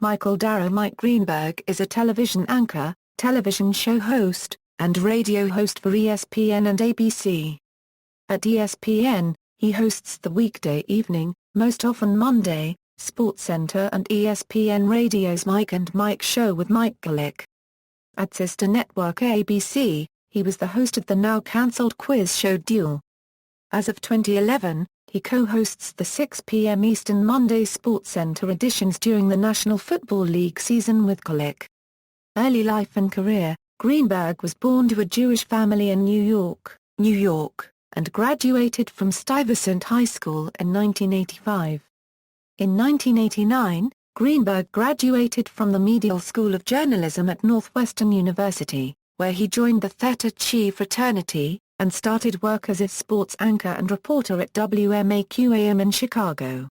Michael Darrow. Mike Greenberg is a television anchor, television show host, and radio host for ESPN and ABC. At ESPN, he hosts the weekday evening, most often Monday, SportsCenter and ESPN Radio's Mike and Mike show with Mike Golic. At sister network ABC, he was the host of the now-cancelled quiz show Duel. As of 2011, he co-hosts the 6 PM Eastern Monday SportsCenter editions during the National Football League season with Golic. Early life and career: Greenberg was born to a Jewish family in New York, and graduated from Stuyvesant High School in 1985. In 1989, Greenberg graduated from the Medial School of Journalism at Northwestern University, where he joined the Theta Chi fraternity, and started work as a sports anchor and reporter at WMAQ-AM in Chicago.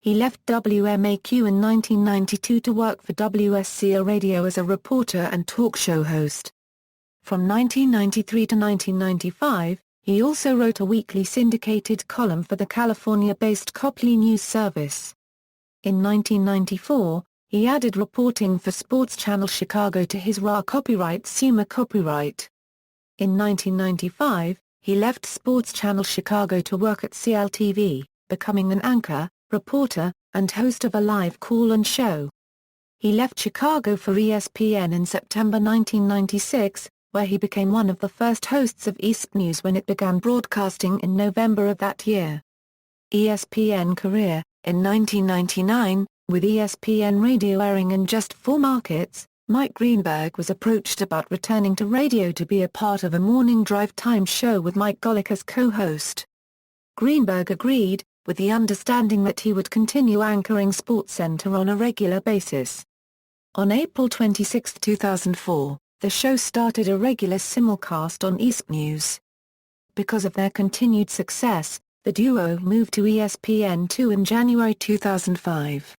He left WMAQ in 1992 to work for WSCR Radio as a reporter and talk show host. From 1993 to 1995, he also wrote a weekly syndicated column for the California-based Copley News Service. In 1994, he added reporting for Sports Channel Chicago to his RA copyright SUMA copyright. In 1995, he left Sports Channel Chicago to work at CLTV, becoming an anchor, reporter, and host of a live call-in show. He left Chicago for ESPN in September 1996, where he became one of the first hosts of East News when it began broadcasting in November of that year. ESPN career: in 1999, with ESPN Radio airing in just 4 markets, Mike Greenberg was approached about returning to radio to be a part of a morning drive time show with Mike Golic as co-host. Greenberg agreed, with the understanding that he would continue anchoring SportsCenter on a regular basis. On April 26, 2004, the show started a regular simulcast on East News. Because of their continued success, the duo moved to ESPN2 in January 2005.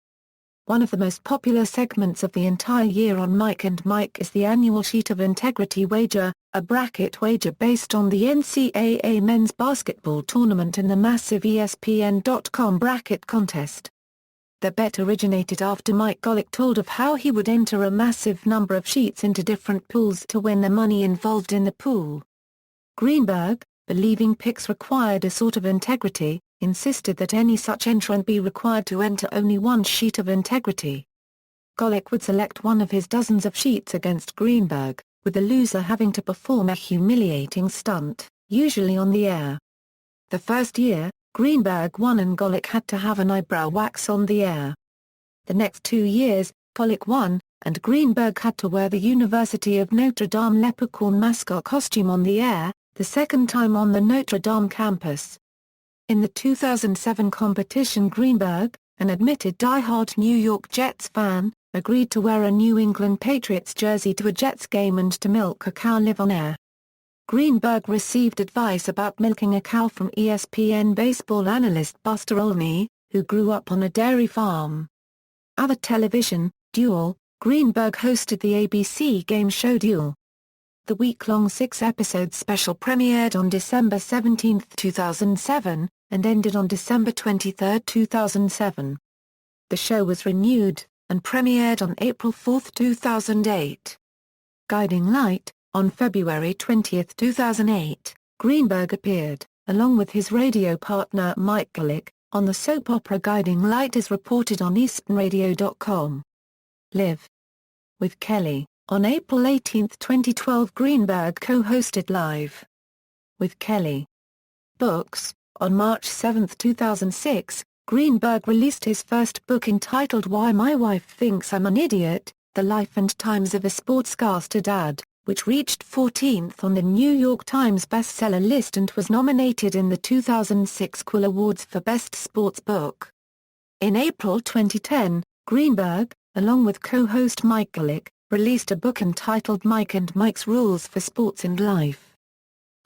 One of the most popular segments of the entire year on Mike and Mike is the annual Sheet of Integrity Wager, a bracket wager based on the NCAA men's basketball tournament and the massive ESPN.com bracket contest. The bet originated after Mike Golic told of how he would enter a massive number of sheets into different pools to win the money involved in the pool. Greenberg, believing picks required a sort of integrity, insisted that any such entrant be required to enter only one sheet of integrity. Golic would select one of his dozens of sheets against Greenberg, with the loser having to perform a humiliating stunt, usually on the air. The first year, Greenberg won and Golic had to have an eyebrow wax on the air. The next 2 years, Golic won, and Greenberg had to wear the University of Notre Dame leprechaun mascot costume on the air, the second time on the Notre Dame campus. In the 2007 competition, Greenberg, an admitted die-hard New York Jets fan, agreed to wear a New England Patriots jersey to a Jets game and to milk a cow live on air. Greenberg received advice about milking a cow from ESPN baseball analyst Buster Olney, who grew up on a dairy farm. Other television: Duel. Greenberg hosted the ABC game show Duel. The week-long 6-episode special premiered on December 17, 2007, and ended on December 23, 2007. The show was renewed, and premiered on April 4, 2008. Guiding Light. On February 20, 2008, Greenberg appeared, along with his radio partner Mike Golic, on the soap opera Guiding Light as reported on EasternRadio.com. Live with Kelly. On April 18, 2012, Greenberg co-hosted Live with Kelly. Books. On March 7, 2006, Greenberg released his first book entitled Why My Wife Thinks I'm an Idiot, The Life and Times of a Sportscaster Dad, which reached 14th on the New York Times bestseller list and was nominated in the 2006 Quill Awards for Best Sports Book. In April 2010, Greenberg, along with co-host Mike Golic, released a book entitled Mike and Mike's Rules for Sports and Life.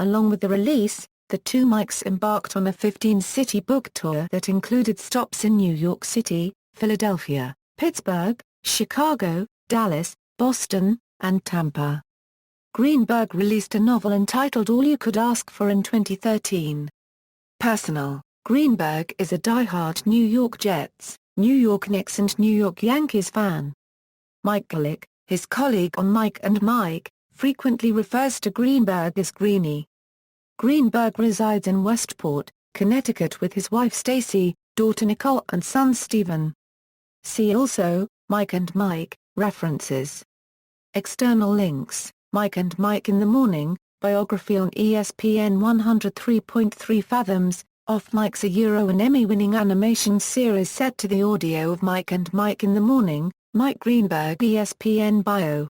Along with the release, the two Mikes embarked on a 15-city book tour that included stops in New York City, Philadelphia, Pittsburgh, Chicago, Dallas, Boston, and Tampa. Greenberg released a novel entitled All You Could Ask For in 2013. Personal. Greenberg is a diehard New York Jets New York Knicks and New York Yankees fan. Mike Golic, his colleague on Mike and Mike, frequently refers to Greenberg as Greenie. Greenberg resides in Westport, Connecticut with his wife Stacy, daughter Nicole and son Stephen. See also, Mike and Mike, references. External links, Mike and Mike in the Morning, biography on ESPN 103.3 Fathoms, Off Mike's a Euro and Emmy-winning animation series set to the audio of Mike and Mike in the Morning, Mike Greenberg ESPN bio.